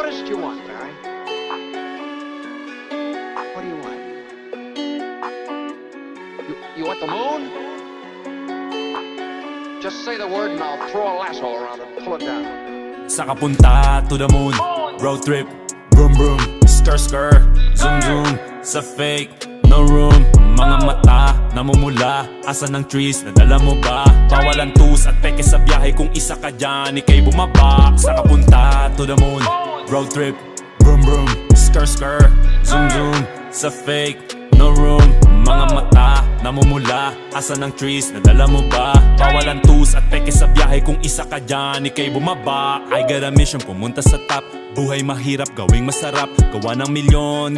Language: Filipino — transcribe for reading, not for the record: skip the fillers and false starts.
What is it you want, Barry? What do you want? You want the moon? Just say the word and I'll throw a lasso around it and pull it down. Sa kapunta to the moon, road trip, vroom vroom, skr skr, zoom zoom, sa fake, no room. Mga mata, namumula, asa ng trees, nadala mo ba? Bawalan tus at peke sa biyahe kung isa ka dyan, ikay bumaba. Sa kapunta to the moon, road trip, vroom vroom, skr skr, zoom zoom, sa fake, no room. Mga mata, namumula, asa ng trees, nadala mo ba? Bawalan tus at peke sa biyahe kung isa ka dyan, ikay bumaba. I got a mission, pumunta sa top, buhay mahirap, gawing masarap, gawa ng milyon.